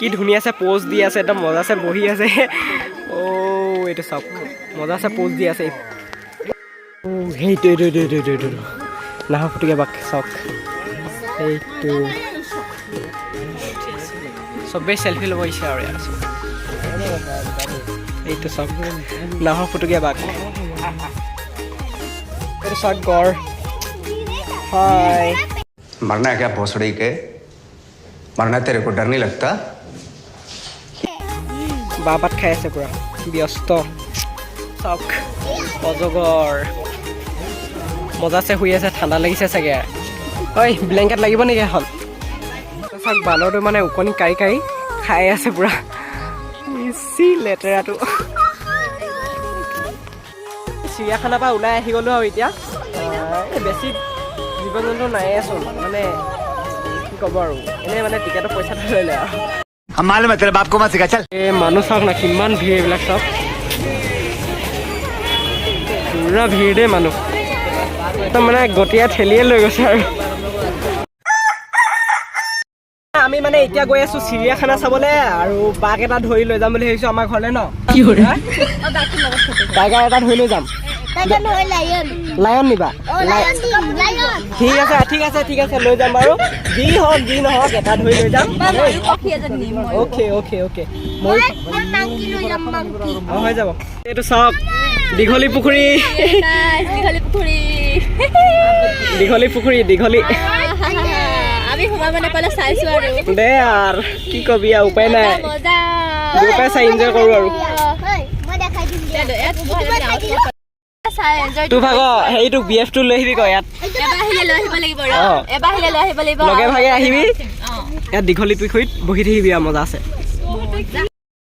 কি ধুনীয়া আছে পোজ দি আছে একদম মজা আছে বহি আছে ও এইটো চাওক মজা আছে পোজ দি আছে ও সেইটো এইটো নাহৰ ফুটুকীয়া বাঘ চাওক এইটো চবেই চেলফি ল'ব ইচ্ছা আৰু ইয়াত এইটো চাওক নাহৰ ফুটুকীয়া বাঘ এইটো চাওক গড় हाय मरना है क्या भोसड़ी के मरना तेरे को डर नहीं लगता बाबात खाई আছে পুৰা ব্যস্ত চক অজগৰ মজা আছে শুই আছে ঠাণ্ডা লাগিছে চাগে ঐ ব্লেংকেট লাগিব নেকি এখন চক বানৰটো মানে উকনি কাৰি কাৰি খাই আছে পুৰা ইছি লেতেৰাটো চিৰিয়াখানাৰ পৰা ওলাই আহি গ'লো আৰু এতিয়া বেছি জীৱ জন্তু নাই আছোন মানে কি ক'ব আৰু এনেই মানে টিকেটৰ পইচাটো লৈ লয় আৰু मालूम है तेरे बाप को मत सिखा चल এই মানুহ চাওক না কিমান ভিৰ এইবিলাক চব পুৰা ভিৰ দেই মানুহ একদম মানে গতিয়া ঠেলিয়ে লৈ গৈছে আৰু আমি মানে এতিয়া গৈ আছো চিৰিয়াখানা চাবলৈ আৰু বাঘ এটা ধৰি লৈ যাম বুলি ভাবিছো আমাৰ ঘৰলৈ ন কি হ'ল টাইগাৰ এটা ধৰি লৈ যাম লায়ন নিবা ঠিক আছে লৈ যাম বাৰু যি নহওক এটা ধৰি লৈ যাম অ'কে হৈ যাব এইটো চাওক দীঘলী পুখুৰী দে আৰু কি কবি আৰু উপায় নাই দুটাই চাই এনজয় কৰো আৰু তোৰ ভাগ হেৰিটো BF টো লৈ আহিবি কয় ইয়াত লগে ভাগে আহিবি ইয়াত দীঘলী পুখুৰীত বহি থাকিবি আৰু মজা আছে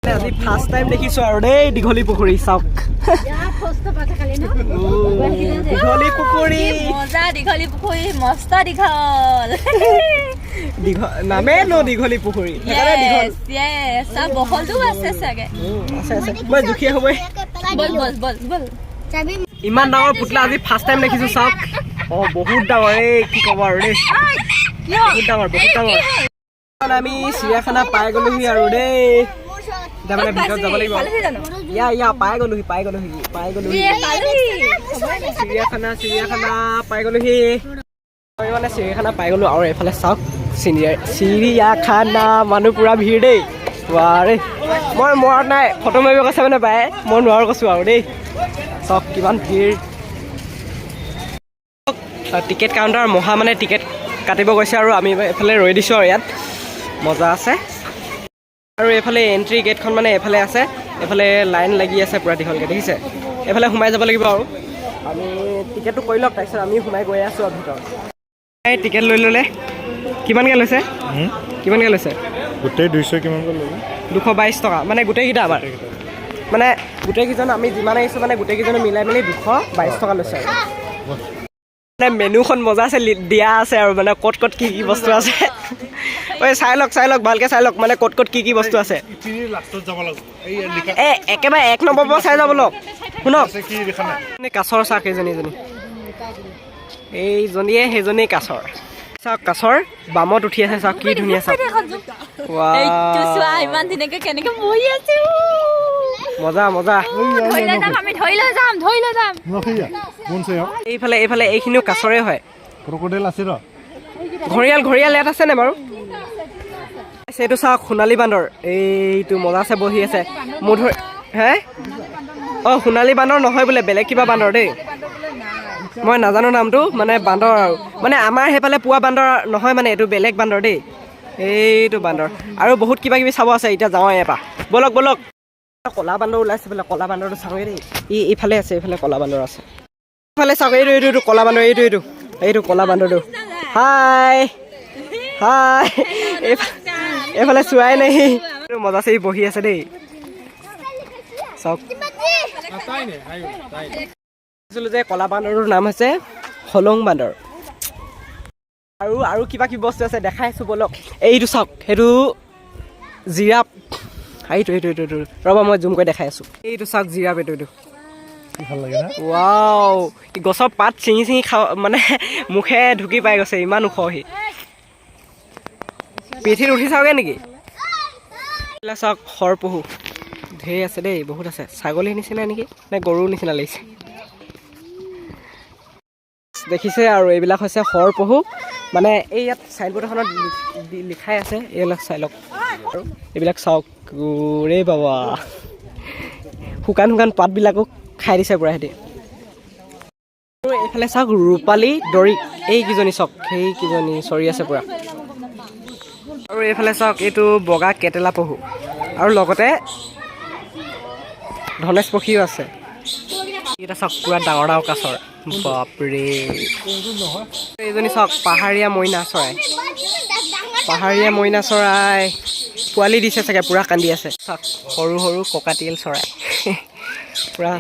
আজি ফাৰ্ষ্ট টাইম দেখিছো আৰু দেই দীঘলী পুখুৰী চাওক দীঘলী পুখুৰী মস্ত দীঘল নামে ন দীঘলী পুখুৰী বহলো আছে চাগে মই জুখিয়া হ'বই ইমান ডাঙৰ পুতলা আজি ফাৰ্ষ্ট টাইম দেখিছো চাওক বহুত ডাঙৰ এই কি ক'ব আৰু দেই বহুত ডাঙৰ আমি চিৰিয়াখানা পাই গলোহি আৰু দেই তাৰমানে ভিতৰত যাব লাগিব পাই গলোহি চিৰিয়াখানা পাই গলোহি আমি মানে চিৰিয়াখানা পাই গলো আৰু এইফালে চাওক চিৰিয়াখানা মানুহ পুৰা ভিৰ দেই ৱাৰে মই মৰত নাই ফটো মাৰিব কৈছে মানে পাই মই নোৱাৰো কৈছো আৰু দেই চাওক কিমান ভিৰ টিকেট কাউণ্টাৰ মহা মানে টিকেট কাটিব গৈছে আৰু আমি এইফালে ৰৈ দিছোঁ আৰু ইয়াত মজা আছে আৰু এইফালে এণ্ট্ৰি গেটখন মানে এইফালে আছে এইফালে লাইন লাগি আছে পুৰা দীঘলকৈ দেখিছে এইফালে সোমাই যাব লাগিব আৰু আমি টিকেটটো কৰি লওক তাৰপিছত আমি সোমাই গৈ আছোঁ আৰু ভিতৰত এই টিকেট লৈ ল'লে কিমানকৈ লৈছে গোটেই 200 কিমানকৈ ল'লে 222 টকা মানে গোটেইকেইটা আমাৰ মানে গোটেইকেইজন আমি যিমান আহিছোঁ মানে গোটেইকেইজনে মিলাই মেলি 222 টকা লৈছে আৰু মানে মেনুখন মজা আছে দিয়া আছে আৰু মানে ক'ত কি বস্তু আছে ঐ চাই লওক ভালকৈ চাই লওক মানে ক'ত কি বস্তু আছে একেবাৰে 1 নম্বৰ পৰা চাই যাব লওক শুনক কাছৰ চাওক এইজনী এইজনীয়ে সেইজনী কাছৰ চাওক কাছৰ বামত উঠি আছে চাওক কি ধুনীয়া চাওক মজা এইফালে এইখিনিও কাছৰে হয় ঘৰিয়াল ইয়াত আছে নে বাৰু এইটো চাওক সোণালী বান্দৰ এইটো মজা আছে বহি আছে মোৰ হে সোণালী বান্দৰ নহয় বোলে বেলেগ কিবা বান্দৰ দেই মই নাজানো নামটো মানে বান্দৰ আৰু মানে আমাৰ সেইফালে পোৱা বান্দৰ নহয় মানে এইটো বেলেগ বান্দৰ দেই এইটো বান্দৰ আৰু বহুত কিবা কিবি চাব আছে এতিয়া যাওঁ ইয়াৰ পৰা বলক কলা বান্দৰ ওলাইছে বোলে কলা বান্দৰটো চাওঁগৈ দেই এইফালে আছে এইফালে কলা বান্দৰ আছে এইফালে চাওক এইটো কলা বান্দৰ এইটো কলা বান্দৰটো হাই এইফালে চোৱাই নাই মজা আছে বহি আছে দেই চাওক যে কলা বান্দৰটোৰ নাম হৈছে হলং বান্দৰ আৰু কিবা কিবি বস্তু আছে দেখাই আছোঁ বলক এইটো চাওক সেইটো জিৰাফ এইটো ৰ'বা মই জুম কৰি দেখাই আছোঁ এইটো চাওক জিৰাফ এইটো ৱাও গছৰ পাত ছিঙি খাওঁ মানে মুখে ঢুকি পাই গৈছে ইমান ওখ সি পিঠিত উঠি চাওঁগৈ নেকি এইবিলাক চাওক শৰ পহু ঢেৰ আছে দেই, বহুত আছে। ছাগলীৰ নিচিনা নেকি নে গৰুৰ নিচিনা লাগিছে। দেখিছে আৰু এইবিলাক হৈছে শৰ পহু। মানে এই ইয়াত চাইনবোৰ্ড এখনত লিখাই আছে, এইবিলাক চাই লওক। আৰু এইবিলাক চাওক ৰে বাবা, শুকান শুকান পাতবিলাকো খাই দিছে পুৰা সিহঁতি। আৰু এইফালে চাওক ৰূপালী দৰিক, এইকেইজনী চাওক সেইকেইজনী চৰি আছে পুৰা। আৰু এইফালে চাওক এইটো বগা কেটেলা পহু, আৰু লগতে ধনেশ পক্ষীও আছে। এইকেইটা চাওক পুৰা ডাঙৰ ডাঙৰ কাছৰ, বাপৰে। এইজনী চাওক পাহাৰীয়া মইনা চৰাই, পাহাৰীয়া মইনা চৰাই পোৱালি দিছে চাগে, পুৰা কান্দি আছে। চাওক সৰু সৰু ককাটিয়েল চৰাই পুৰা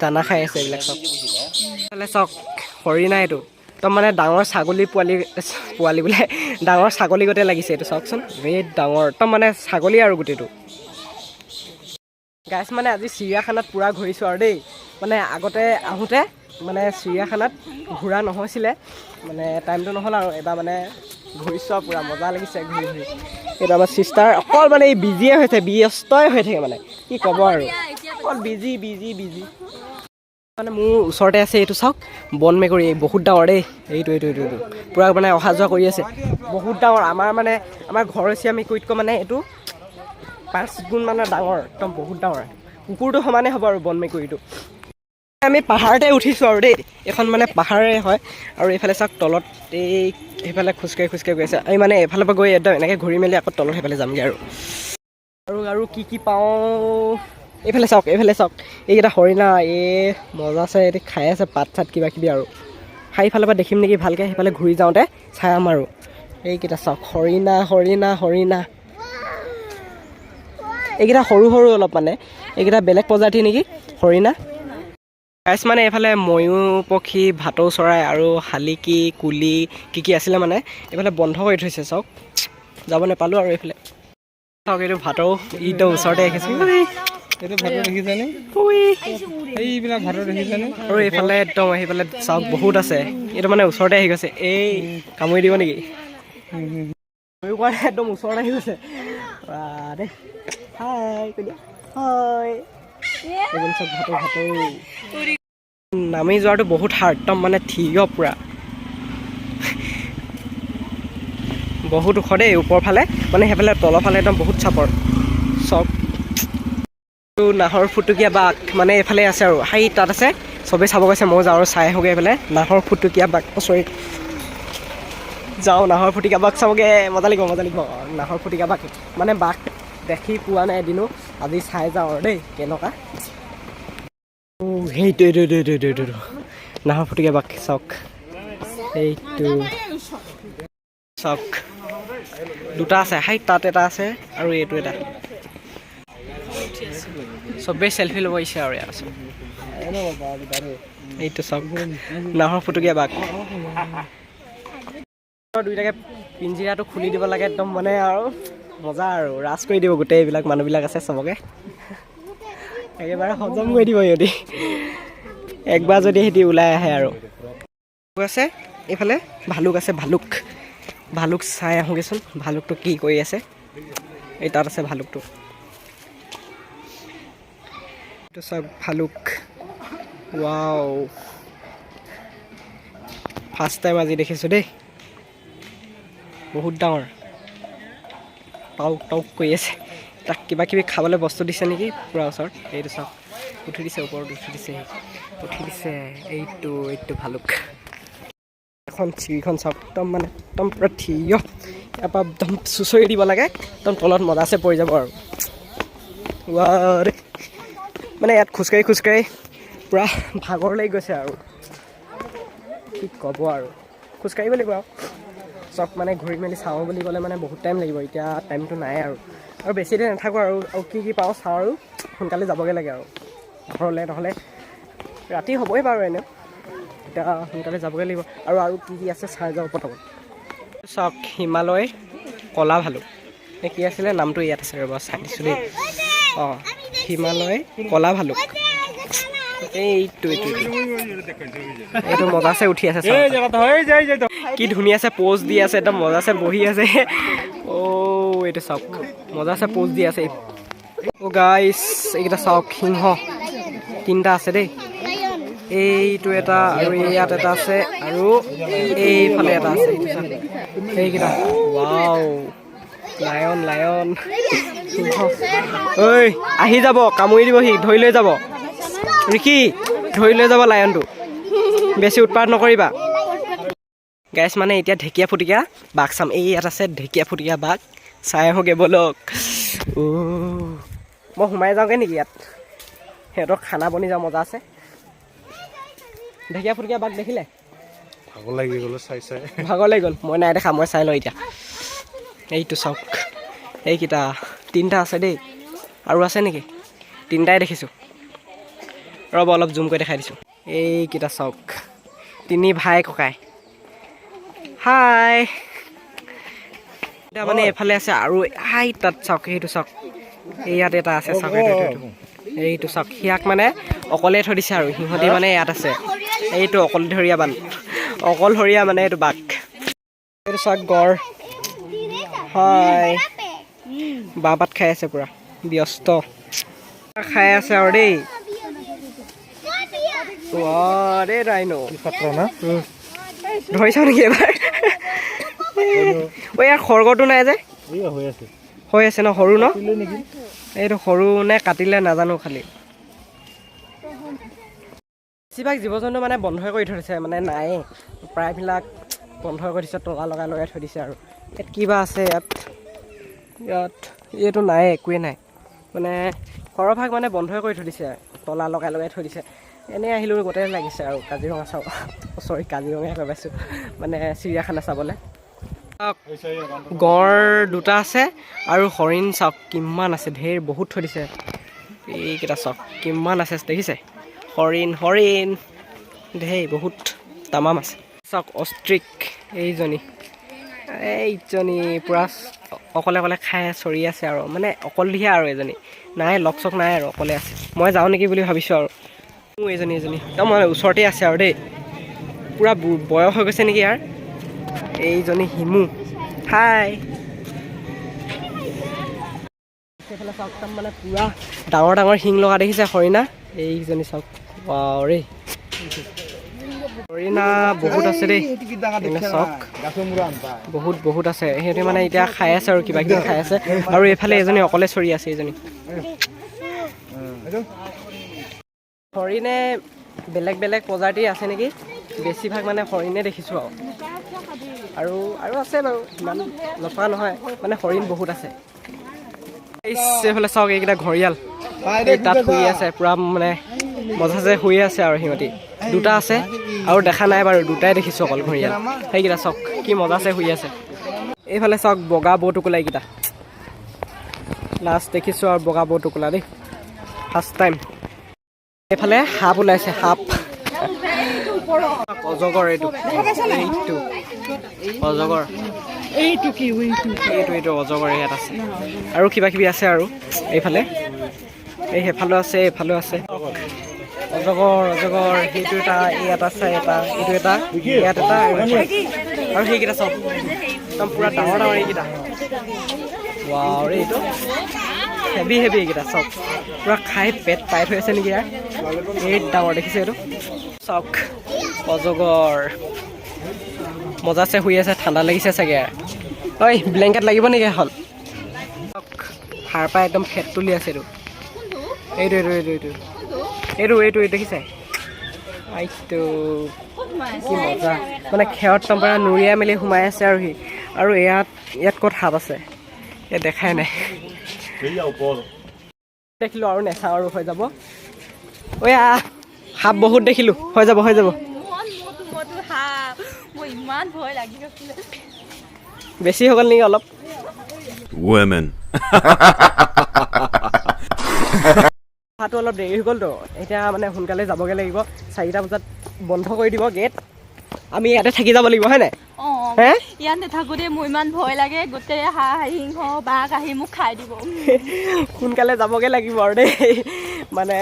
দানা খাই আছে এইবিলাক চাওক। এইফালে চাওক হৰিণা, এইটো একদম মানে ডাঙৰ ছাগলী পোৱালি বোলে, ডাঙৰ ছাগলী গোটেই লাগিছে এইটো চাওকচোন, ৰেড ডাঙৰ একদম মানে ছাগলী আৰু গোটেইটো। গাইছ মানে আজি চিৰিয়াখানাত পূৰা ঘূৰিছোঁ আৰু দেই। মানে আগতে আহোঁতে মানে চিৰিয়াখানাত ঘূৰা নহৈছিলে, মানে টাইমটো নহ'ল আৰু এবাৰ মানে ঘূৰিছোঁ আৰু পূৰা মজা লাগিছে ঘূৰি ঘূৰি। এইটো আমাৰ চিষ্টাৰ অকল মানে এই বিজিয়ে হৈছে, ব্যস্তই হৈ থাকে মানে, কি ক'ব আৰু অকল বিজি বিজি বিজি। মানে মোৰ ওচৰতে আছে এইটো চাওক বন মেকুৰী, বহুত ডাঙৰ দেই। এইটো পূৰা মানে অহা যোৱা কৰি আছে, বহুত ডাঙৰ। আমাৰ ঘৰচীয়া মেকুৰীতকৈ মানে এইটো 5 গুণ মানে ডাঙৰ, একদম বহুত ডাঙৰ। কুকুৰটো সমানে হ'ব আৰু বন মেকুৰীটো। আমি পাহাৰতে উঠিছোঁ আৰু দেই, এখন মানে পাহাৰে হয়। আৰু এইফালে চাওক তলত এই সেইফালে খোজকাঢ়ি গৈ আছে। আমি মানে এফালৰ পৰা গৈ একদম এনেকৈ ঘূৰি মেলি আকৌ তলত সেইফালে যামগৈ আৰু কি পাওঁ। এইফালে চাওক এইকেইটা হৰিণা, মজা আছে, এইটো খাই আছে পাত চাত কিবা কিবি। আৰু সেইফালৰ পৰা দেখিম নেকি ভালকৈ, সেইফালে ঘূৰি যাওঁতে চাই আম আৰু। এইকেইটা চাওক হৰিণা, এইকেইটা সৰু সৰু অলপ, মানে এইকেইটা বেলেগ প্ৰজাতি নেকি হৰিণা। গাইছ মানে এইফালে ময়ূৰ পক্ষী, ভাটৌ চৰাই আৰু শালিকি, কুলি কি আছিলে মানে এইফালে বন্ধ কৰি থৈছে চাওক, যাব নাপালোঁ আৰু এইফালে চাওক। এইটো ভাটৌ, ইটো ওচৰতে ৰাখিছোঁ। আৰু এইফালে একদম সেইফালে চাওক বহুত আছে, এইটো মানে ওচৰতে আহি গৈছে। এই কামুৰি দিব নেকি, একদম ওচৰত আহি গৈছে দেই। নামি যোৱাটো বহুত হাৰ্ড, একদম মানে থিয় পুৰা, বহুত ওখ দেই ওপৰ ফালে, মানে সেইফালে তলৰ ফালে একদম বহুত চাপৰ চব। নাহৰ ফুটুকীয়া বাঘ মানে এইফালে আছে আৰু সেই তাত আছে, চবেই চাব গৈছে, মই যাওঁ আৰু চাই আহোঁগৈ এইফালে নাহৰ ফুটুকীয়া বাঘ। যাওঁ নাহৰ ফুটুকীয়া বাঘ চাবগৈ, মজা লাগিব নাহৰ ফুটুকীয়া বাঘ। মানে বাঘ দেখি পোৱা নাই এদিনো, আজি চাই যাওঁ আৰু দেই কেনেকুৱা। সেইটো নাহৰ ফুটুকীয়া বাঘ চাওক, এইটো চাওক দুটা আছে, তাত এটা আছে আৰু এইটো এটা। চবেই চেল্ফি ল'ব ইচ্ছা আৰু ইয়াত আছে। এইটো চাওক নাহৰ ফুটুকীয়া বাঘ। দুইটাকে পিঞ্জিৰাটো খুলি দিব লাগে, একদম মানে আৰু মজা আৰু ৰাজ কৰি দিব গোটেই এইবিলাক মানুহবিলাক আছে চবকে, একেবাৰে হজম কৰি দিব সিহঁতি একবাৰ যদি সিহঁতি ওলাই আহে। আৰু আছে এইফালে ভালুক আছে, ভালুক চাই আহোঁগৈচোন, ভালুকটো কি কৰি আছে। এই তাত আছে ভালুকটো, এইটো চাওক ভালুক। ৱাও, ফাৰ্ষ্ট টাইম আজি দেখিছোঁ দেই, বহুত ডাঙৰ, টাউক কৰি আছে। তাক কিবা কিবি খাবলৈ বস্তু দিছে নেকি পূৰা ওচৰত। এইটো চাওক উঠি দিছে, ওপৰত উঠি দিছে। এইটো ভালুক। এখন চিৰিখন চাওক, একদম পূৰা থিয়, ইয়াৰ পৰা একদম চুঁচৰি দিব লাগে, একদম তলত মজাছে পৰি যাব আৰু। মানে ইয়াত খোজকাঢ়ি পূৰা ভাগৰ লাগি গৈছে আৰু কি ক'ব আৰু, খোজকাঢ়িব লাগিব আৰু চব মানে ঘূৰি মেলি চাওঁ বুলি ক'লে মানে বহুত টাইম লাগিব। এতিয়া টাইমটো নাই আৰু বেছি দেৰি নাথাকোঁ আৰু কি পাওঁ চাওঁ আৰু সোনকালে যাবগৈ লাগে আৰু ঘৰলৈ, নহ'লে ৰাতি হ'বই বাৰু এনেও, এতিয়া সোনকালে যাবগৈ লাগিব। আৰু কি আছে চাই যাওঁ প্ৰথমত। চাওক হিমালয় কলা ভালুক, কি আছিলে নামটো, ইয়াত আছে ৰ'ব চাই দিছোঁ দেই। অঁ হিমালয় কলা ভালুক, এইটো মজাছে উঠি আছে, কি ধুনীয়াছে প'জ দি আছে, একদম মজাছে বহি আছে। এইটো চাওক মজা আছে পোজ দি আছে অ' গাইছ এইকেইটা চাওক সিংহ 3টা আছে দেই এইটো এটা আৰু ইয়াত এটা আছে আৰু এইফালে এটা আছে এইকেইটা ৱাও লায়ন সিংহ ঐ আহি যাব কামুৰি দিব সি ধৰি লৈ যাব ৰিকি ধৰি লৈ যাব লায়নটো বেছি উৎপাত নকৰিবা গাইছ মানে এতিয়া ঢেকীয়া ফুটিকা বাঘ চাম এই ইয়াত আছে ঢেকীয়া ফুটিকা বাঘ চাই আহোঁগৈ ব'লক মই সোমাই যাওঁগৈ নেকি ইয়াত সিহঁতক খানা বনি যাওঁ মজা আছে ঢেকীয়া ফুটিকা বাঘ দেখিলে ভাগৰ লাগি গ'ল ভাগৰ লাগি গ'ল মই নাই দেখা মই চাই লওঁ এতিয়া এইটো চাওক এইকেইটা 3টা আছে দেই আৰু আছে নেকি 3টাই দেখিছোঁ ৰ'ব অলপ জুম কৰি দেখাই দিছোঁ এইকেইটা চাওক 3 ভাই ককাই হাই এতিয়া মানে এফালে আছে আৰু হাই তাত চাওক সেইটো চাওক ইয়াত এটা আছে চাওক এইটো চাওক সিয়াক মানে অকলে থৈ দিছে আৰু সিহঁতি মানে ইয়াত আছে এইটো অকলশৰীয়া মানে এইটো বাঘ এইটো চাওক গড় হাই বাঁহপাত খাই আছে পুৰা ব্যস্ত খাই আছে আৰু দেই দেই ৰাইনো ধৰিছাও নেকি এবাৰ ইয়াৰ খৰ্গটো নাই যে হৈ আছে ন সৰু ন এইটো সৰু নে কাটিলে নাজানো খালি বেছিভাগ জীৱ জন্তু মানে বন্ধই কৰি থৈ দিছে মানে নায়ে প্ৰায়বিলাক বন্ধই কৰি দিছে তলা লগাই থৈ দিছে আৰু ইয়াত কিবা আছে ইয়াত এইটো নাই একোৱেই নাই মানে সৰহভাগ মানে বন্ধই কৰি থৈ দিছে তলা লগাই থৈ দিছে এনেই আহিলোঁ গোটেই লাগিছে আৰু কাজিৰঙা চাব কাজিৰঙাই কৈ পাইছোঁ মানে চিৰিয়াখানা চাবলৈ গড় 2টা আছে আৰু হৰিণ চাওক কিমান আছে ঢেৰ বহুত থৈ দিছে এইকেইটা চাওক কিমান আছে দেখিছে হৰিণ ঢেৰ বহুত তামাম আছে চাওক অষ্ট্ৰিক এইজনী পূৰা অকলে খাই চৰি আছে আৰু মানে অকলদিহে আৰু এজনী নাই লগ চক নাই আৰু অকলে আছে মই যাওঁ নেকি বুলি ভাবিছোঁ আৰু এইজনী একদম মানে ওচৰতে আছে আৰু দেই পূৰা বয়স হৈ গৈছে নেকি ইয়াৰ এইজনী হিমু হাই সেইফালে চাওক একদম মানে পূৰা ডাঙৰ শিং লগা দেখিছে হৰিণা এইজনী চাওক ৰে হৰিণা বহুত আছে দেই চাওক বহুত আছে সিহঁতে মানে এতিয়া খাই আছে আৰু কিবা কিবি খাই আছে আৰু এইফালে এজনী অকলে চৰি আছে এইজনী হৰিণে বেলেগ প্ৰজাতিৰ আছে নেকি বেছিভাগ মানে হৰিণে দেখিছোঁ আৰু আছে বাৰু ইমান নথকা নহয় মানে হৰিণ বহুত আছে এইফালে চাওক এইকেইটা ঘৰিয়াল তাত শুই আছে পূৰা মানে মজাছে শুই আছে আৰু সিহঁতি 2টা আছে আৰু দেখা নাই বাৰু 2টাই দেখিছোঁ অকল ঘৰিয়াল সেইকেইটা চাওক কি মজাছে শুই আছে এইফালে চাওক বগা বৌটোকোলা এইকেইটা লাষ্ট দেখিছোঁ আৰু বগা বৌটোকোলা দেই ফাৰ্ষ্ট টাইম এইফালে সাপ ওলাইছে সাপ অজগৰ এইটো অজগৰ এইটো অজগৰ ইয়াত আছে আৰু কিবা কিবি আছে আৰু এইফালে সেইফালেও আছে এইফালেও আছে অজগৰ সেইটো এটা ইয়াত আছে এটা এইটো এটা ইয়াত এটা আৰু সেইকেইটা চব একদম পূৰা ডাঙৰ এইকেইটা ৱাও এইটো হেভি এইকেইটা চব পূৰা খাই পেট পাই থৈ আছে নেকি ইয়াৰ এই ডাঙৰ দেখিছে এইটো চাওক অজগৰ মজাছে শুই আছে ঠাণ্ডা লাগিছে চাগে ঐ ব্লেংকেট লাগিব নেকি এখন সাৰ পাই একদম ফেট তুলি আছে এইটো দেখিছে এইটো কি মজা মানে খেৰত টম্পৰা নুৰিয়াই মেলি সোমাই আছে আৰু সি আৰু ইয়াত ক'ত সাপ আছে ইয়াত দেখাই নাই দেখিলোঁ আৰু নেচাওঁ আৰু হৈ যাব ঐ সাপ বহুত দেখিলোঁ হৈ যাব বেছি হৈ গ'ল নেকি অলপ ভাতটো অলপ দেৰি হৈ গ'লতো এতিয়া মানে সোনকালে যাবগৈ লাগিব 4টা বজাত বন্ধ কৰি দিব গেট আমি ইয়াতে থাকি যাব লাগিব হয় নাই ইয়াত নাথাকোঁতে মোৰ ইমান ভয় লাগে গোটেই হাঁহ সিংহ বাঘ আহি মোক খাই দিব সোনকালে যাবগৈ লাগিব আৰু দেই মানে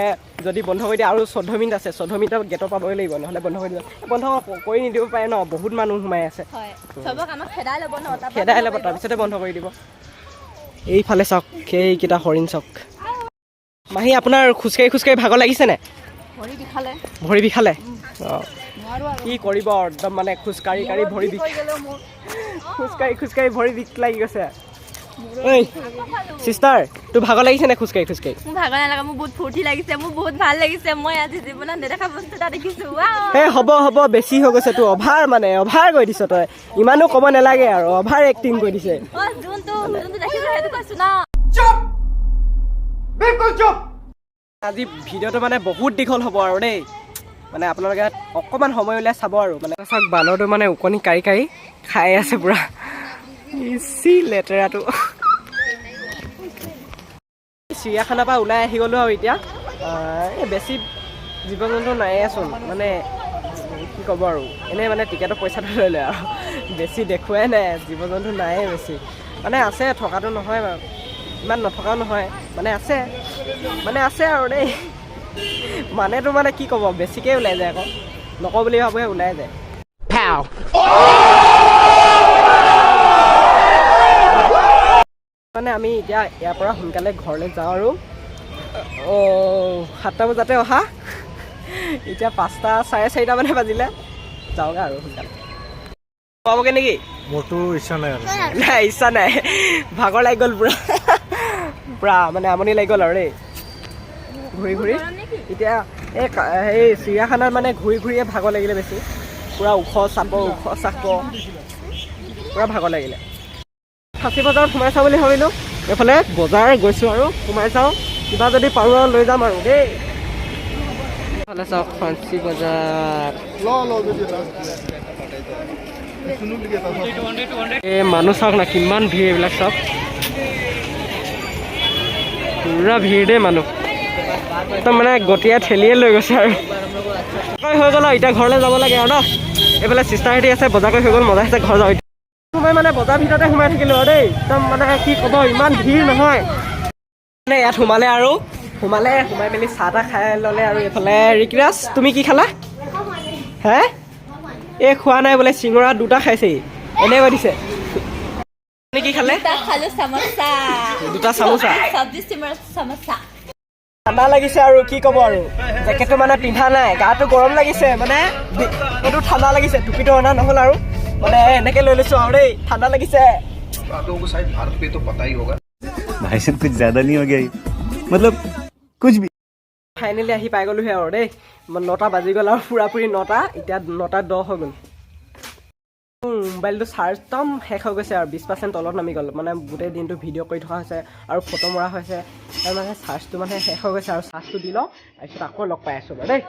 যদি বন্ধ কৰি দিয়ে আৰু 14 মিনিট আছে 14 মিনিটত গেটৰ পাবগৈ লাগিব নহ'লে বন্ধ কৰি দিব বন্ধ কৰি নিদিব পাৰে ন বহুত মানুহ সোমাই আছে চবক আমাক খেদাই ল'ব তাৰপিছতে বন্ধ কৰি দিব এইফালে চাওক সেইকেইটা হৰিণ চাওক। মাহী আপোনাৰ খোজকাঢ়ি ভাগৰ লাগিছেনে? ভৰি বিষালে। ভৰি বিষালে? অঁ কি কৰিব একদম মানে খোজকাঢ়ি ভৰি বিষ, খোজকাঢ়ি ভৰি বিষ লাগি গৈছে। ঐ চিষ্টাৰ, তোৰ ভাগৰ লাগিছেনে খোজকাঢ়ি? মোৰ ভাগৰ নালাগে, মোৰ বহুত ফূৰ্তি লাগিছে, মোৰ বহুত ভাল লাগিছে। মই আজি জীৱনত নেদেখা বস্তু এটা দেখিছোঁ। এই হ'ব বেছি হৈ গৈছে, তোৰ অভাৰ কৰি দিছ তই, ইমানো ক'ব নালাগে আৰু, অভাৰ এক্টিং কৰি দিছে। যোনটো দেখিছোঁ সেইটো কৈছোঁ ন। আজি ভিডিঅ'টো মানে বহুত দীঘল হ'ব আৰু দেই, মানে আপোনালোকে অকণমান সময় উলিয়াই চাব আৰু। মানে চাওক বান্দৰটো মানে ওকণি কাঢ়ি খাই আছে পুৰা, ইচি লেতেৰাটো। চিৰিয়াখানাৰ পৰা ওলাই আহি গ'লোঁ আৰু এতিয়া এই বেছি জীৱ জন্তু নায়েচোন, মানে কি ক'ব আৰু, এনেই মানে টিকেটৰ পইচাটো লৈ লয় আৰু, বেছি দেখুৱাই নাই, জীৱ জন্তু নায়েই বেছি। মানে আছে, থকাটো নহয় বাৰু, ইমান নথকাও নহয়, মানে আছে আৰু দেই। মানেতো মানে কি ক'ব, বেছিকৈ ওলাই যায় আকৌ, নকওঁ বুলি ভাবোহে ওলাই যায়। মানে আমি এতিয়া ইয়াৰ পৰা সোনকালে ঘৰলৈ যাওঁ আৰু 7টা বজাতে অহা, এতিয়া 5টা 4:30 মানে বাজিলে, যাওঁগৈ আৰু সোনকালে। পাবগৈ নেকি? মোৰতো ইচ্ছা নাই আৰু। নাই ইচ্ছা নাই, ভাগৰ লাগি গ'ল পুৰা মানে আমনি লাগি গ'ল আৰু দেই ঘূৰি এতিয়া এই চিৰিয়াখানাত মানে ঘূৰিয়ে ভাগৰ লাগিলে বেছি, পুৰা ওখ চাপ পুৰা ভাগৰ লাগিলে। ফাঁচী বজাৰত সোমাই চাওঁ বুলি ভাবিলোঁ, এইফালে বজাৰ গৈছোঁ আৰু সোমাই চাওঁ, কিবা যদি পাৰোঁ আৰু লৈ যাম আৰু দেই। এইফালে চাওক ফাঁচী বজাৰ, এই মানুহ চাওক না কিমান ভিৰ, এইবিলাক চাওক পুৰা ভিৰ দেই মানুহ, একদম মানে গতিয়াই ঠেলিয়ে লৈ গৈছে আৰু। হৈ গ'ল আৰু এতিয়া ঘৰলৈ যাব লাগে আৰু ন। এইফালে চিষ্টাৰহেঁতি আছে, বজাৰ কৰি হৈ গ'ল, মজা আছে, ঘৰ যাওঁ। সোমাই মানে বজাৰ ভিতৰতে সোমাই থাকিলোঁ আৰু দেই, একদম মানে কি ক'ব, ইমান ভিৰ নহয় মানে। ইয়াত সোমাই মেলি চাহ তাহ খাই ল'লে আৰু। এইফালে ঋকিৰাজ, তুমি কি খালা? হে এই খোৱা নাই বোলে, চিঙৰা 2টা খাইছেহি, এনেই কৈ দিছে। আপুনি কি খালে? 2টা চামোচা। ঠাণ্ডা লাগিছে আৰু কি ক'ব আৰু, জেকেটটো মানে পিন্ধা নাই, গাটো গৰম লাগিছে, মানে এইটো ঠাণ্ডা লাগিছে, টুপিটো অনা নহ'ল আৰু মানে এনেকৈ লৈ লৈছোঁ আৰু দেই, ঠাণ্ডা লাগিছে। भाई साहब कुछ ज्यादा नहीं हो गया मतलब कुछ भी। ফাইনেলি আহি পাই গ'লোহি আৰু দেই, 9টা বাজি গ'ল আৰু পুৰাপুৰি 9টা, এতিয়া 9:10 হৈ গ'ল। মোবাইলটো চাৰ্জ একদম শেষ হৈ গৈছে আৰু 20% তলত নামি গ'ল, মানে গোটেই দিনটো ভিডিঅ' কৰি থকা হৈছে আৰু ফটো মৰা হৈছে, আৰু মানে চাৰ্জটো মানে শেষ হৈ গৈছে আৰু। চাৰ্জটো দি লওঁ, তাৰপিছত আকৌ লগ পাই আছোঁ বাৰু দেই।